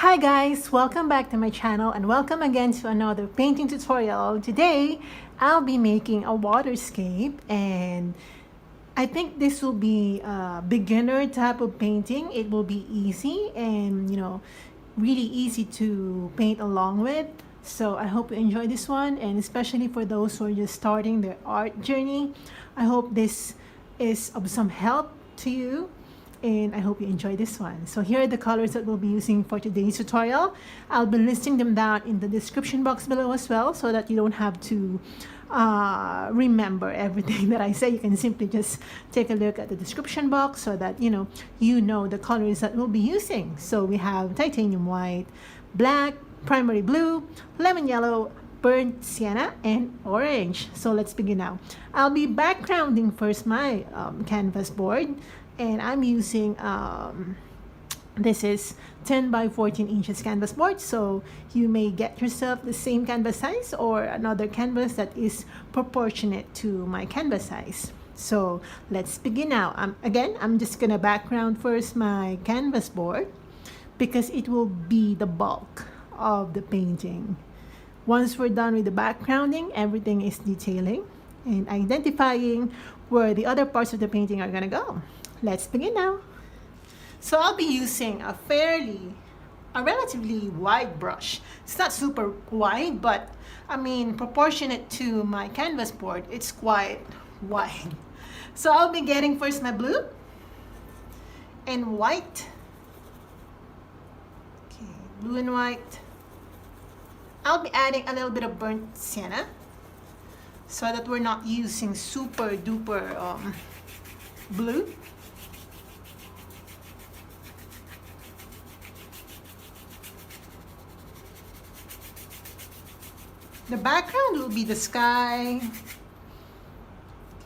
Hi guys, welcome back to my channel and welcome again to another painting tutorial. Today, I'll be making a waterscape and I think this will be a beginner type of painting. It will be easy and really easy to paint along with. So I hope you enjoy this one, and especially for those who are just starting their art journey, I hope this is of some help to you and I hope you enjoy this one. So here are the colors that we'll be using for today's tutorial. I'll be listing them down in the description box below as well, so that you don't have to remember everything that I say. You can simply just take a look at the description box so that you know the colors that we'll be using. So we have titanium white, black, primary blue, lemon yellow, burnt sienna, and orange. So let's begin now. I'll be backgrounding first my canvas board, and I'm using this is 10 by 14 inches canvas board, so you may get yourself the same canvas size or another canvas that is proportionate to my canvas size. So let's begin now. I'm just gonna background first my canvas board because it will be the bulk of the painting. Once we're done with the backgrounding, everything is detailing and identifying where the other parts of the painting are gonna go. Let's begin now. So I'll be using a relatively wide brush. It's not super wide, but I mean proportionate to my canvas board, it's quite wide. So I'll be getting first my blue and white. Okay, blue and white. I'll be adding a little bit of burnt sienna so that we're not using super duper blue. The background will be the sky. Okay,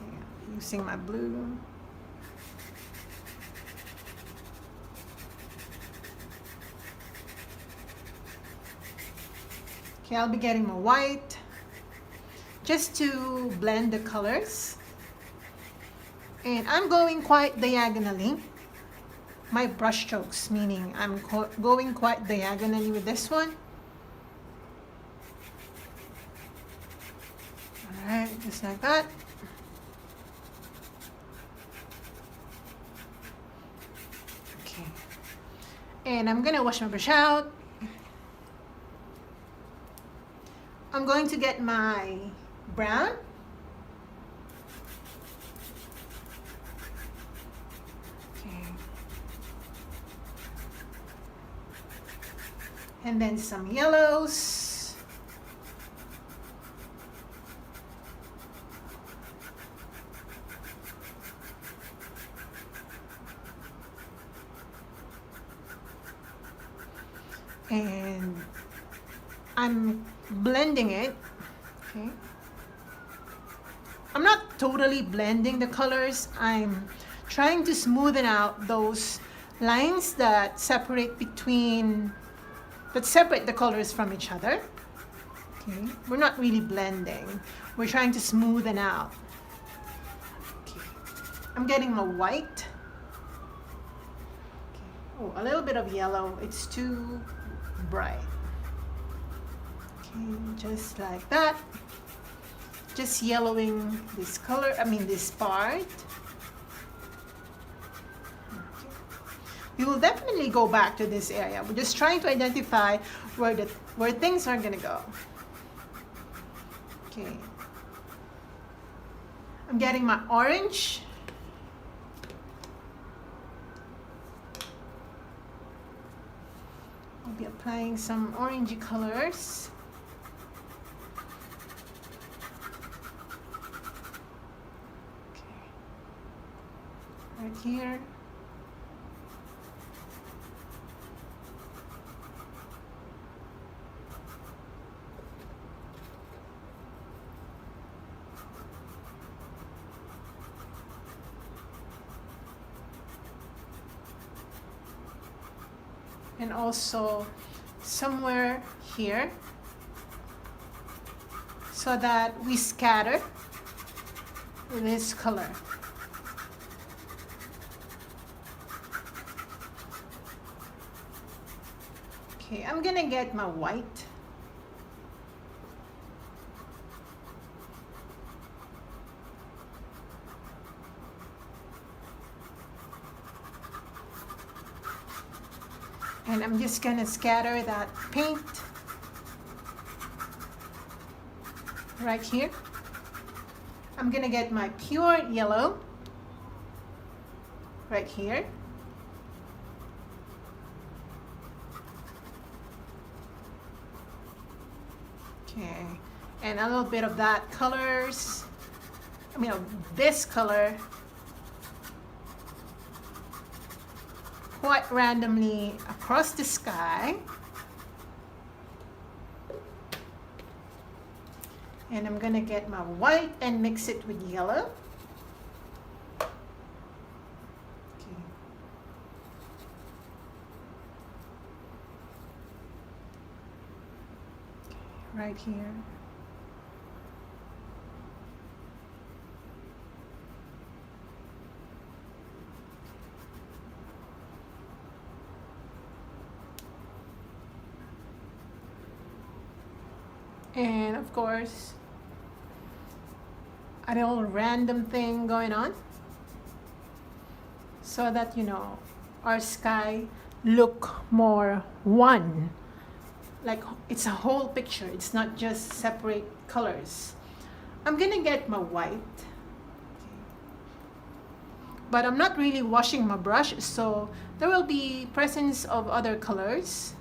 I'm using my blue. Okay, I'll be getting my white just to blend the colors. And I'm going quite diagonally. My brush strokes, meaning I'm going quite diagonally with this one. Alright, just like that. Okay. And I'm gonna wash my brush out. I'm going to get my brown. Okay. And then some yellows. And I'm blending it. Okay, I'm not totally blending the colors. I'm trying to smoothen out those lines that separate the colors from each other. Okay, we're not really blending, we're trying to smoothen out. Okay, I'm getting my white. Okay. Oh, a little bit of yellow, it's too bright. Okay, just like that. Just yellowing this color, this part. Okay. We will definitely go back to this area. We're just trying to identify where things are gonna go. Okay. I'm getting my orange. I'll be applying some orangey colors. Okay. Right here. And also somewhere here, so that we scatter this color. Okay, I'm gonna get my white. And I'm just gonna scatter that paint right here. I'm gonna get my pure yellow right here. Okay, and a little bit of that colors, of this color, quite randomly across the sky. And I'm gonna get my white and mix it with yellow. Okay. Right here. And of course, a little random thing going on so that our sky look more one, like it's a whole picture. It's not just separate colors. I'm gonna get my white, but I'm not really washing my brush, so there will be presence of other colors.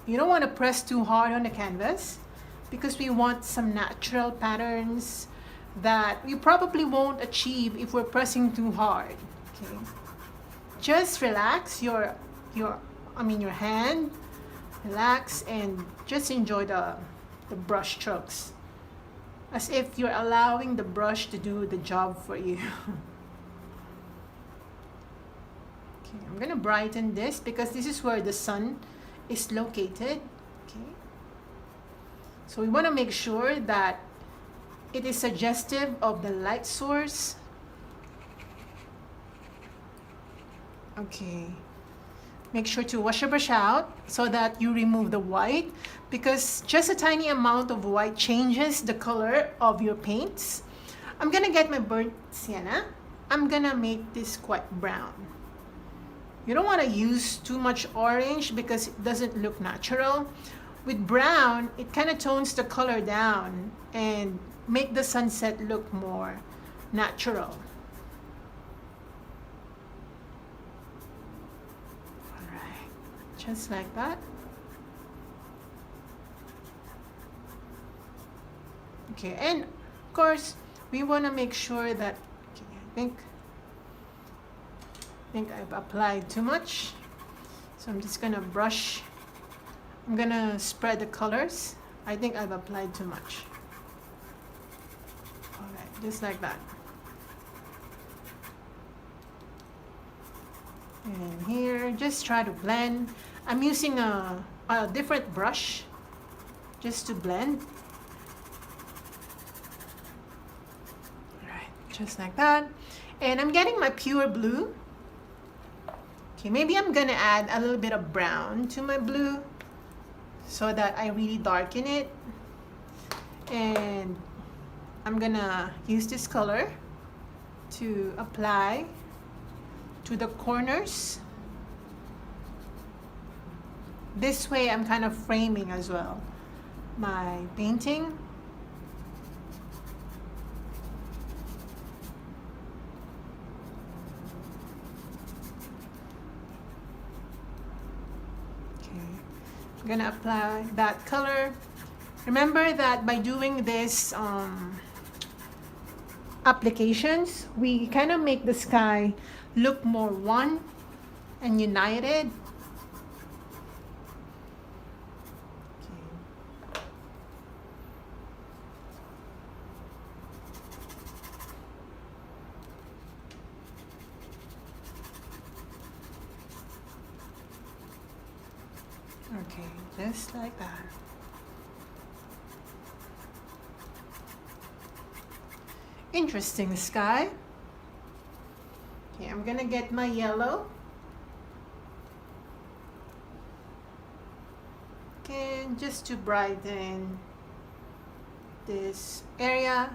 You don't want to press too hard on the canvas because we want some natural patterns that we probably won't achieve if we're pressing too hard. Okay, just relax your hand, relax, and just enjoy the brush strokes as if you're allowing the brush to do the job for you. Okay, I'm gonna brighten this because this is where the sun is located. Okay, so we want to make sure that it is suggestive of the light source. Okay, make sure to wash your brush out so that you remove the white, because just a tiny amount of white changes the color of your paints. I'm gonna get my burnt sienna. I'm gonna make this quite brown. You don't want to use too much orange because it doesn't look natural. With brown, it kind of tones the color down and make the sunset look more natural. All right, just like that. Okay, and of course, we want to make sure that, okay, I think I've applied too much, so I'm just gonna brush. I'm gonna spread the colors. I think I've applied too much. All right, just like that. And here, just try to blend. I'm using a different brush just to blend. All right, just like that. And I'm getting my pure blue. Okay, maybe I'm gonna add a little bit of brown to my blue so that I really darken it. And I'm gonna use this color to apply to the corners. This way I'm kind of framing as well my painting. I'm gonna apply that color. Remember that by doing this applications, we kind of make the sky look more one and united. Okay, just like that. interesting sky. Okay, I'm gonna get my yellow. Okay, just to brighten this area.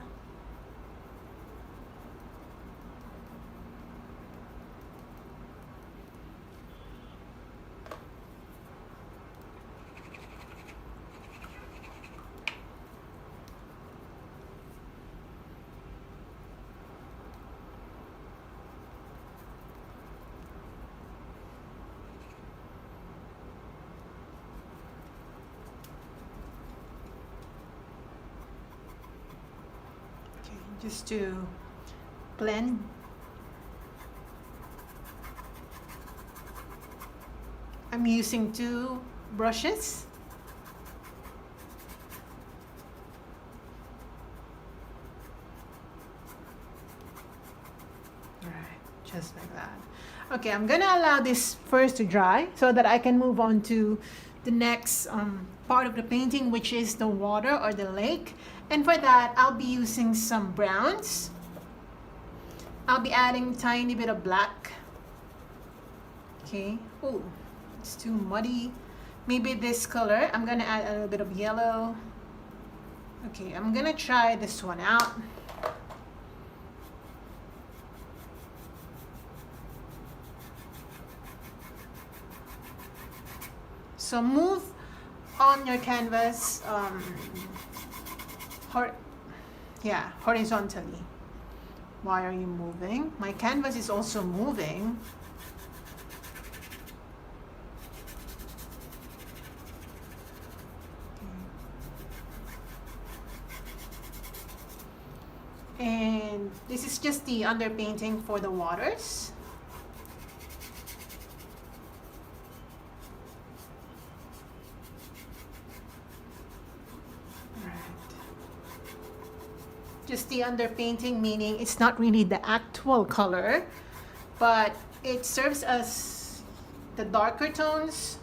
Just to blend. I'm using 2 brushes. All right, just like that. Okay, I'm gonna allow this first to dry so that I can move on to the next part of the painting, which is the water or the lake. And for that, I'll be using some browns. I'll be adding a tiny bit of black. Okay. Oh, it's too muddy. Maybe this color. I'm gonna add a little bit of yellow. Okay, I'm gonna try this one out. So move on your canvas horizontally. Why are you moving? My canvas is also moving. And this is just the underpainting for the waters. Just the underpainting, meaning it's not really the actual color, but it serves as the darker tones.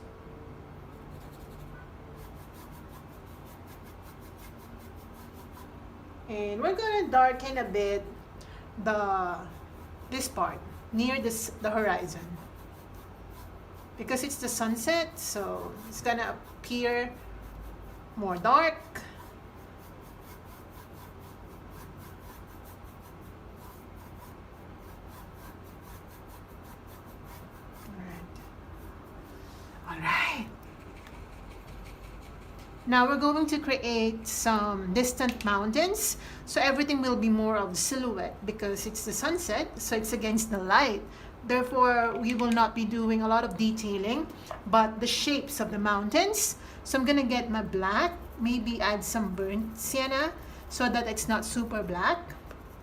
And we're gonna darken a bit this part near the horizon, because it's the sunset, so it's gonna appear more dark. Now we're going to create some distant mountains. So everything will be more of silhouette because it's the sunset, so it's against the light. Therefore, we will not be doing a lot of detailing, but the shapes of the mountains. So I'm gonna get my black, maybe add some burnt sienna so that it's not super black.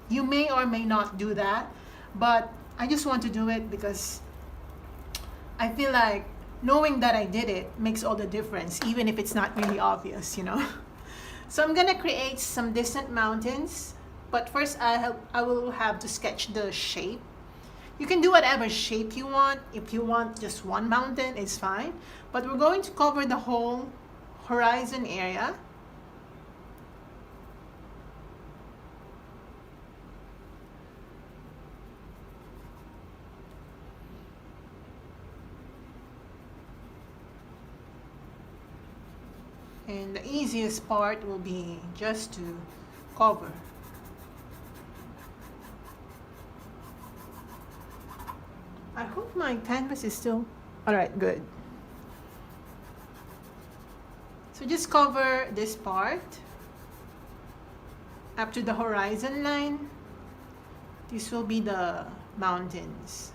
You may or may not do that, but I just want to do it because I feel like knowing that I did it makes all the difference, even if it's not really obvious, you know. So I'm gonna create some distant mountains, but first I will have to sketch the shape. You can do whatever shape you want. If you want just one mountain, it's fine. But we're going to cover the whole horizon area. And the easiest part will be just to cover. I hope my canvas is still... Alright, good. So just cover this part up to the horizon line. This will be the mountains.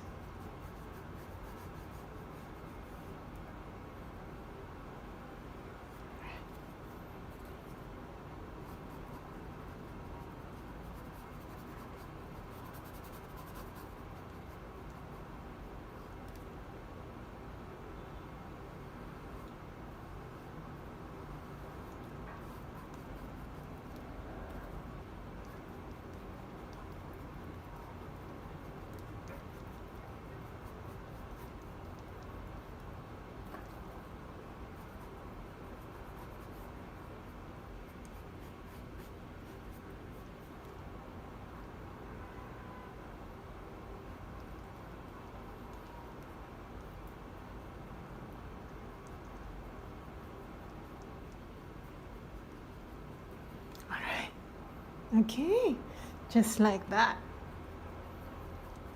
Okay, just like that.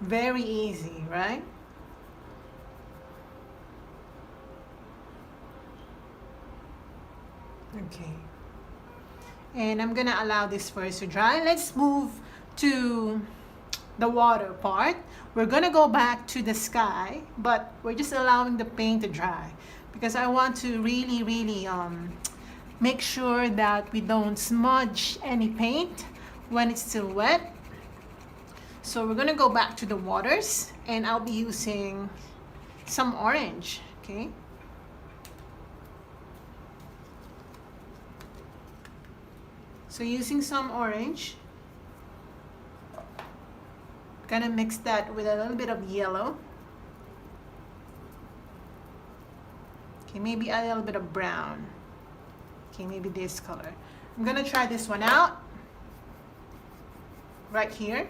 Very easy, right? Okay. And I'm gonna allow this first to dry. Let's move to the water part. We're gonna go back to the sky, but we're just allowing the paint to dry because I want to really make sure that we don't smudge any paint when it's still wet. So we're gonna go back to the waters, and I'll be using some orange, okay? So using some orange, gonna mix that with a little bit of yellow. Okay, maybe a little bit of brown. Okay, maybe this color. I'm gonna try this one out right here.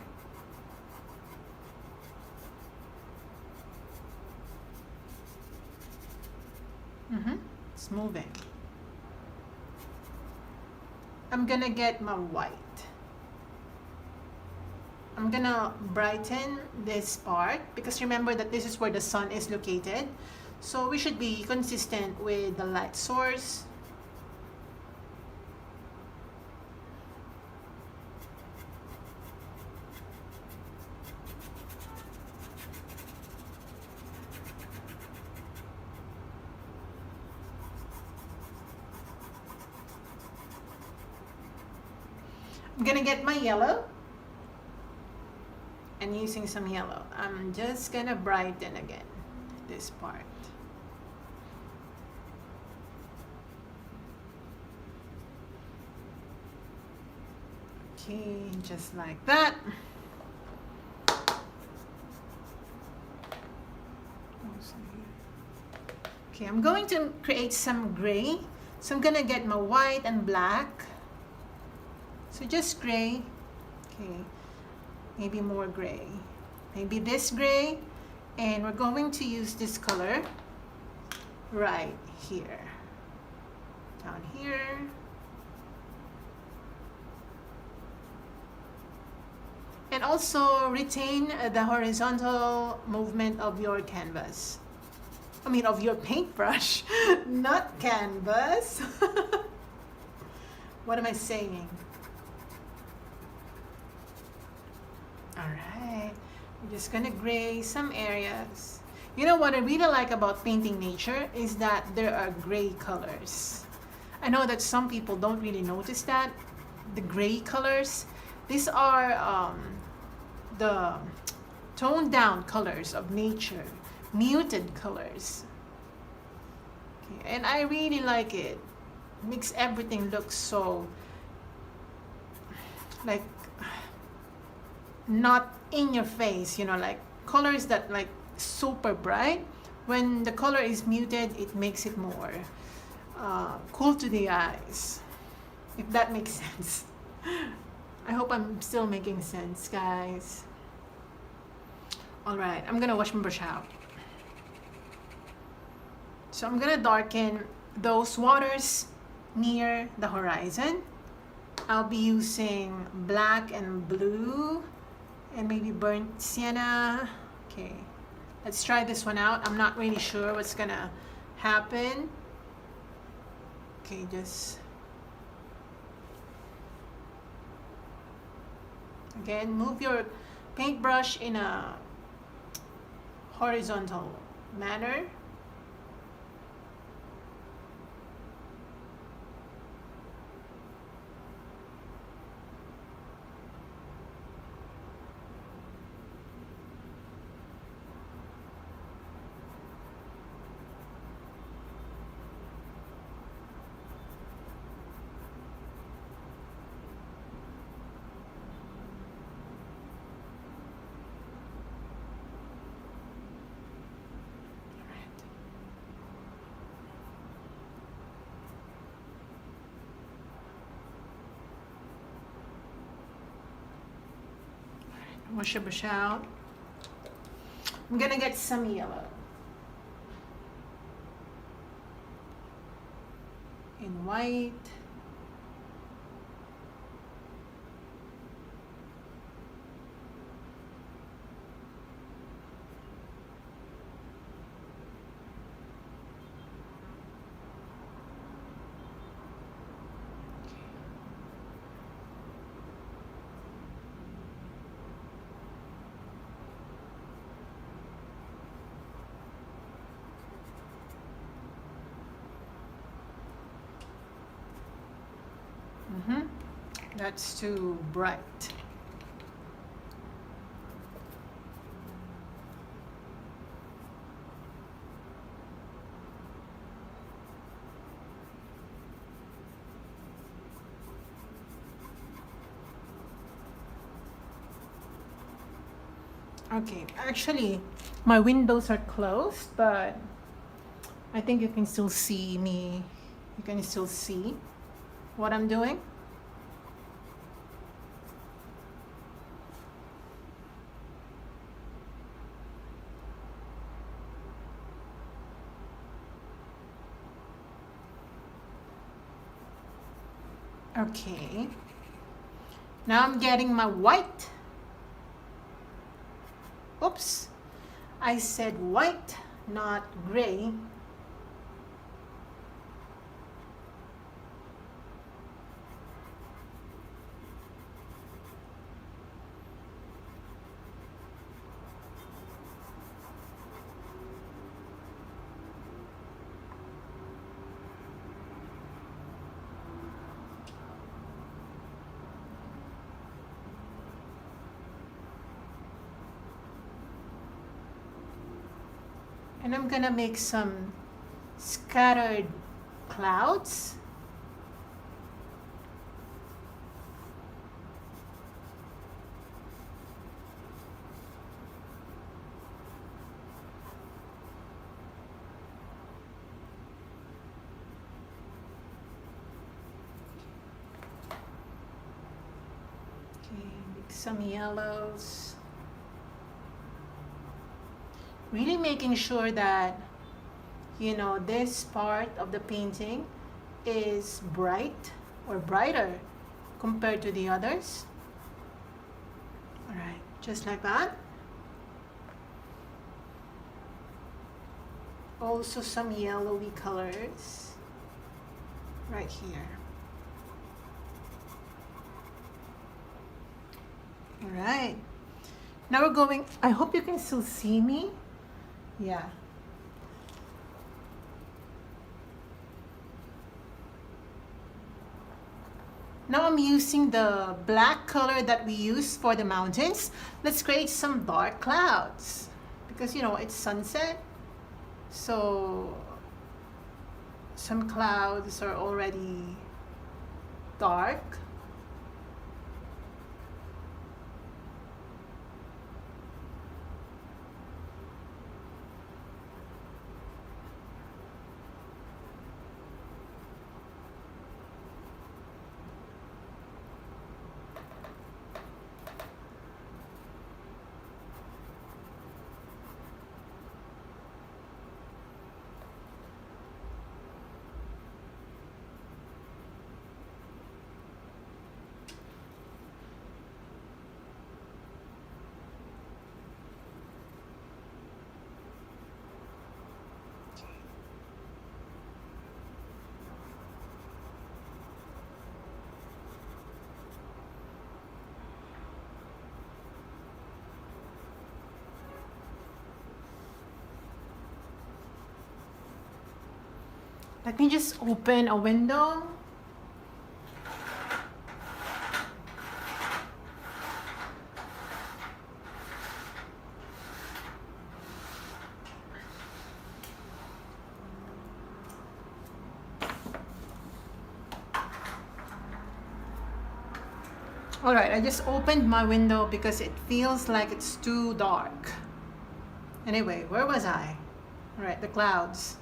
It's moving. I'm gonna get my white. I'm gonna brighten this part because remember that this is where the sun is located. So we should be consistent with the light source. I'm gonna get my yellow and using some yellow, I'm just gonna brighten again this part. Okay, just like that. Okay, I'm going to create some gray. So I'm gonna get my white and black. So just gray, okay, maybe more gray, maybe this gray, and we're going to use this color right here, down here. And also retain the horizontal movement of your canvas. I mean of your paintbrush, not canvas. What am I saying? Alright, we're just gonna gray some areas. You know what I really like about painting nature is that there are gray colors. I know that some people don't really notice that. The gray colors, these are the toned down colors of nature, muted colors. Okay, and I really like it. Makes everything look so like not in your face, you know, like colors that like super bright. When the color is muted, it makes it more cool to the eyes, if that makes sense. I hope I'm still making sense, guys. All right, I'm gonna wash my brush out. So I'm gonna darken those waters near the horizon. I'll be using black and blue and maybe burnt sienna. Okay, let's try this one out. I'm not really sure what's gonna happen. Okay, just again, move your paintbrush in a horizontal manner. Wash your brush out. I'm gonna get some yellow and white. That's too bright. Okay, actually, my windows are closed, but I think you can still see me. You can still see what I'm doing. Okay. Now I'm getting my white. Oops. I said white, not gray. And I'm gonna make some scattered clouds. Okay, make some yellows. Really making sure that, you know, this part of the painting is bright or brighter compared to the others. All right, just like that. Also some yellowy colors right here. All right, now we're going, I hope you can still see me. Yeah. Now I'm using the black color that we use for the mountains. Let's create some dark clouds because, you know, it's sunset. So some clouds are already dark. Let me just open a window. All right, I just opened my window because it feels like it's too dark. Anyway, where was I? All right, the clouds.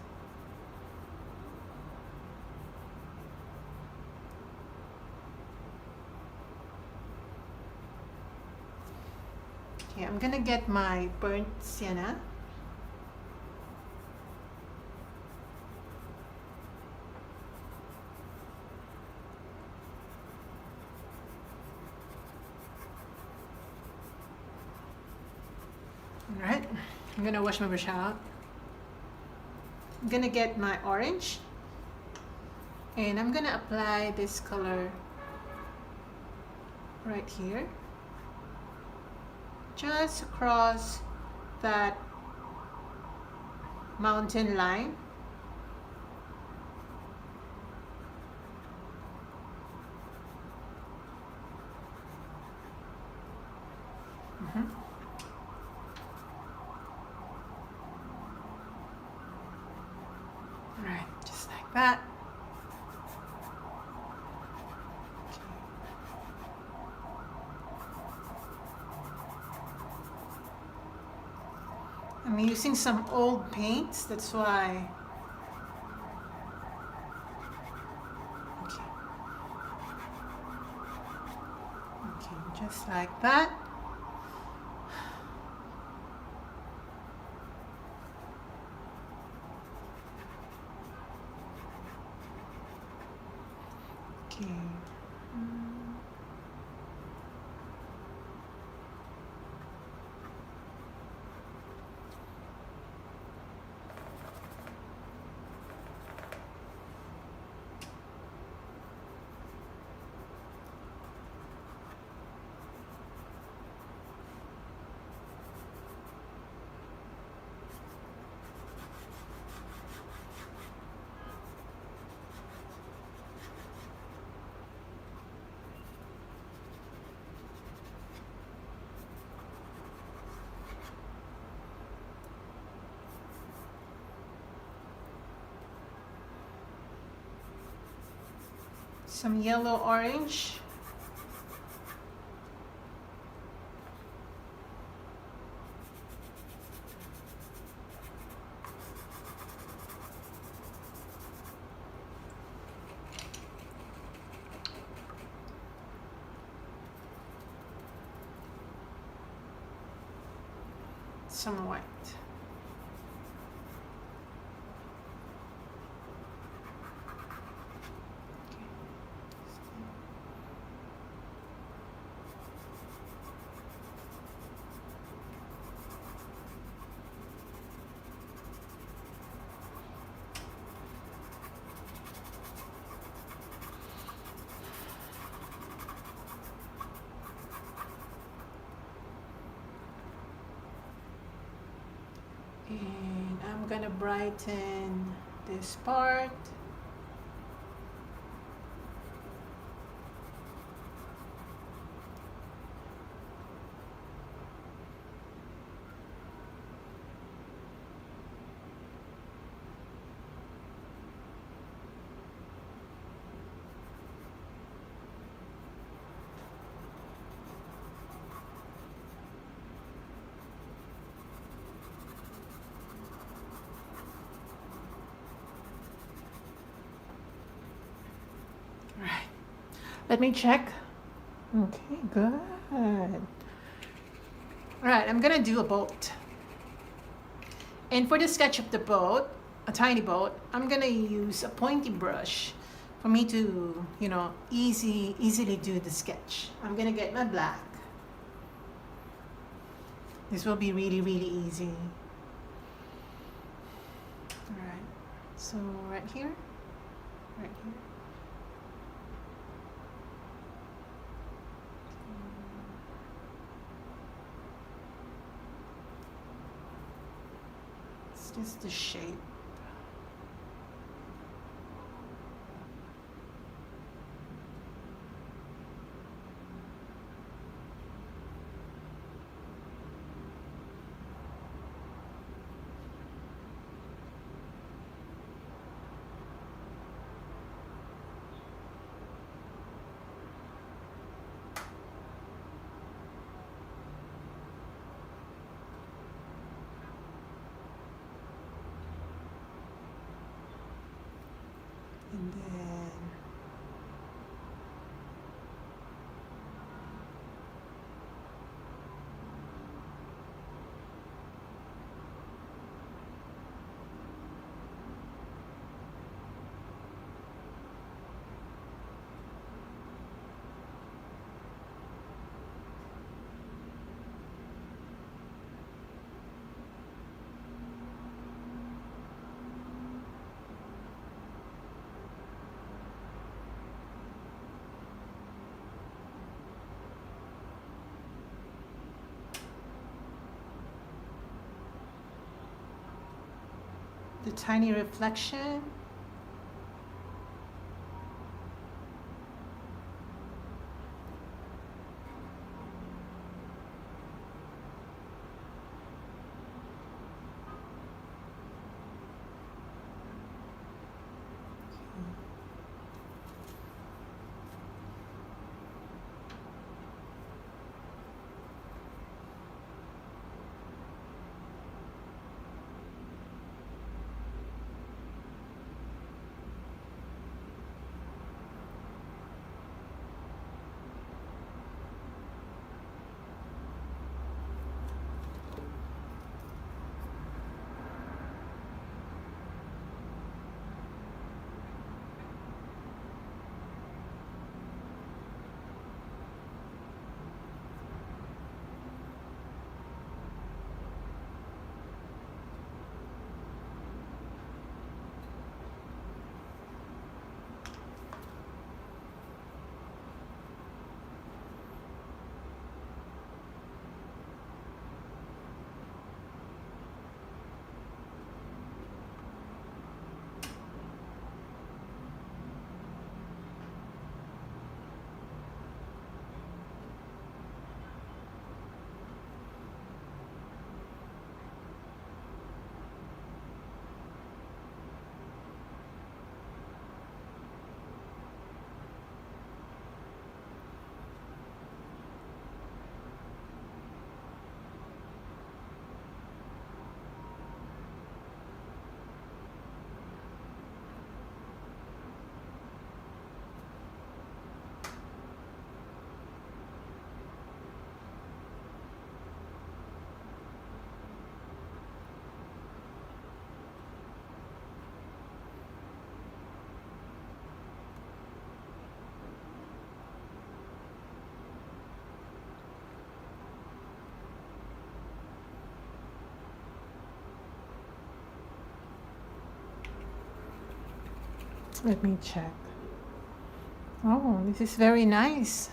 Okay, I'm gonna get my burnt sienna. All right, I'm gonna wash my brush out. I'm gonna get my orange and I'm gonna apply this color right here, just across that mountain line. All right, just like that. I'm using some old paints, that's why. Okay. Okay, just like that. Okay. Some yellow orange. Some white. And I'm gonna brighten this part. Right. Let me check. Okay, good. All right, I'm gonna do a boat. And for the sketch of the boat, a tiny boat, I'm gonna use a pointy brush for me to, easily do the sketch. I'm gonna get my black. This will be really, really easy. All right, so right here. It's just the shape. And then the tiny reflection. Let me check. Oh, this is very nice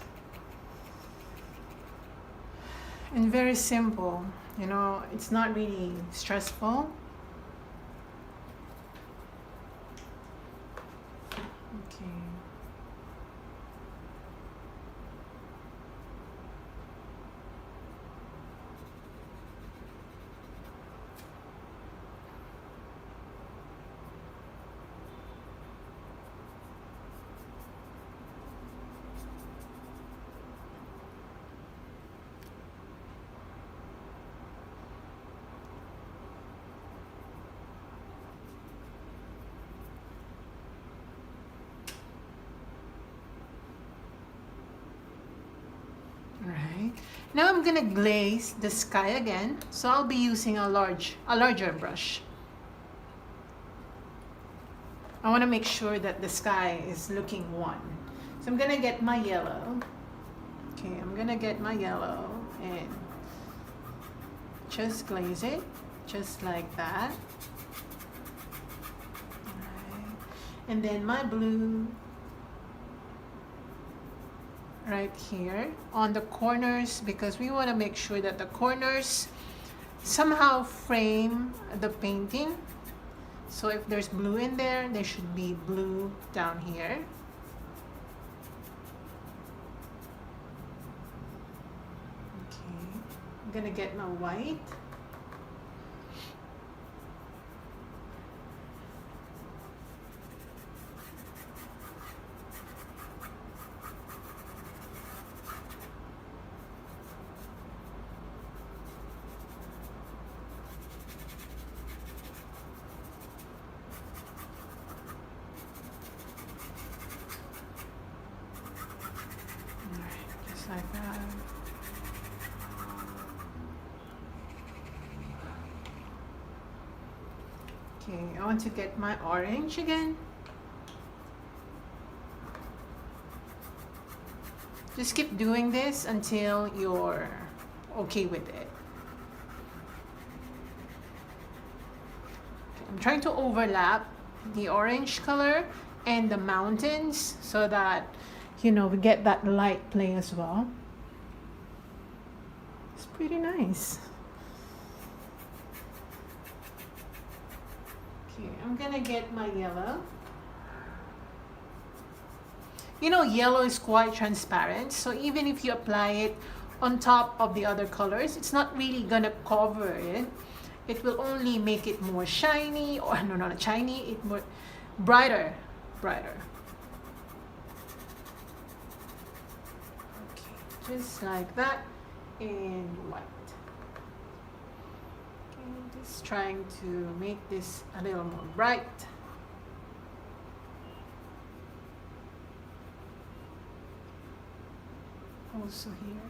and very simple. You know, it's not really stressful. Okay. Right. Now I'm gonna glaze the sky again. So I'll be using a larger brush. I want to make sure that the sky is looking one. So I'm gonna get my yellow. Okay, I'm gonna get my yellow and just glaze it, just like that. Right. And then my blue right here on the corners, because we want to make sure that the corners somehow frame the painting. So if there's blue in there, there should be blue down here. Okay, I'm gonna get my white. Like that. Okay, I want to get my orange again. Just keep doing this until you're okay with it. Okay, I'm trying to overlap the orange color and the mountains so that, you know, we get that light play as well. It's pretty nice. Okay, I'm gonna get my yellow. You know, yellow is quite transparent, so even if you apply it on top of the other colors, it's not really gonna cover it. It will only make it more shiny, or no, not shiny, it more brighter. Just like that, and white. Okay, just trying to make this a little more bright. Also here.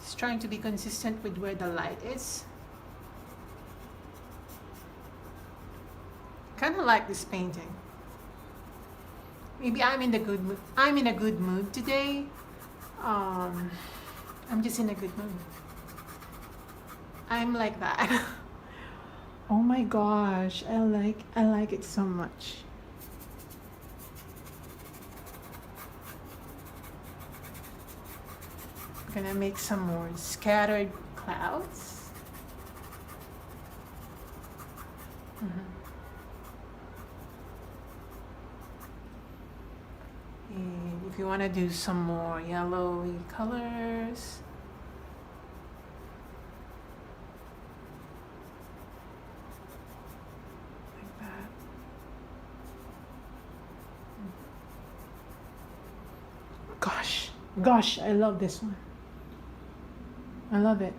Just trying to be consistent with where the light is. Kind of like this painting. Maybe I'm in the good mood. I'm in a good mood today. I'm just in a good mood. I'm like that. Oh my gosh, I like it so much. I'm gonna make some more scattered clouds. And if you want to do some more yellowy colors, like that. Gosh, I love this one. I love it.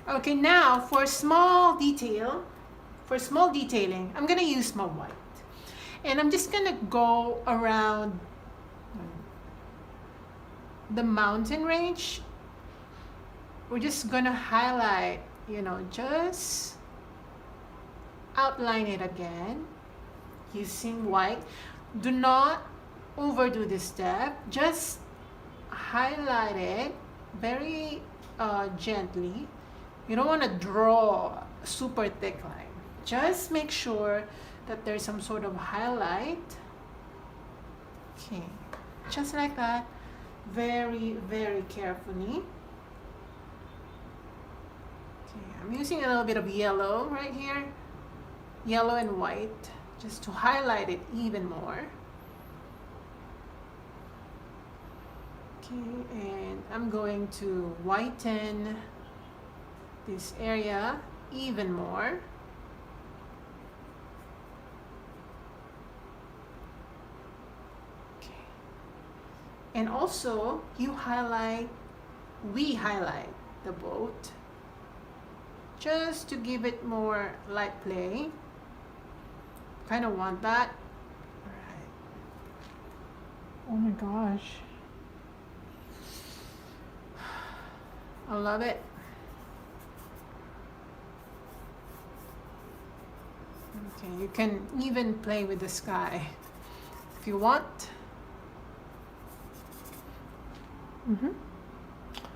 Okay, now for small detailing, I'm gonna use my white. And I'm just gonna go around the mountain range. We're just gonna highlight, you know, just outline it again using white. Do not overdo this step. Just highlight it very gently. You don't want to draw a super thick line. Just make sure that there's some sort of highlight. Okay, just like that. Very, very carefully. Okay, I'm using a little bit of yellow right here. Yellow and white, just to highlight it even more. Okay, and I'm going to whiten this area even more. Okay. And also, we highlight the boat just to give it more light play. Kind of want that. All right. Oh my gosh. I love it. Okay, you can even play with the sky if you want.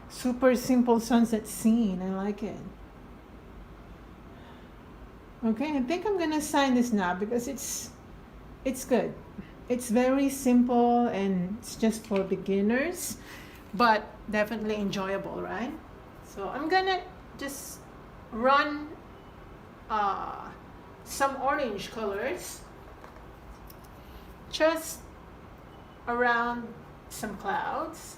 Super simple sunset scene. I like it. Okay, I think I'm gonna sign this now because it's good. It's very simple and it's just for beginners, but definitely enjoyable, right? So I'm gonna just run some orange colors just around some clouds.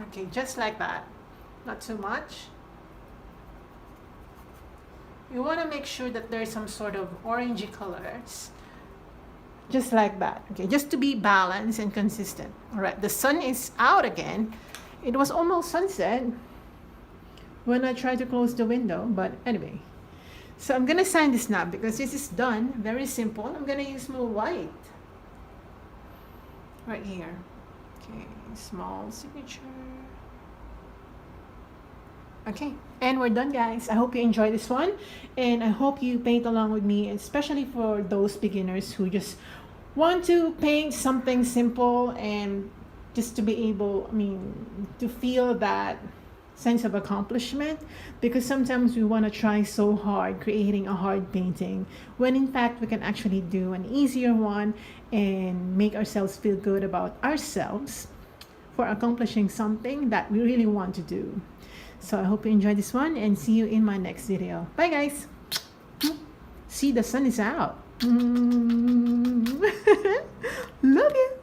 Okay, just like that, not too much. You want to make sure that there's some sort of orangey colors, just like that. Okay, just to be balanced and consistent. All right, the sun is out again. It was almost sunset when I tried to close the window, but anyway. So I'm gonna sign this now because this is done. Very simple. I'm gonna use more white right here. Okay, small signature. Okay, and we're done, guys. I hope you enjoy this one, and I hope you paint along with me, especially for those beginners who just want to paint something simple and just to be able, to feel that sense of accomplishment, because sometimes we want to try so hard creating a hard painting when in fact we can actually do an easier one and make ourselves feel good about ourselves for accomplishing something that we really want to do. So I hope you enjoyed this one and see you in my next video. Bye, guys. See, the sun is out. Love you.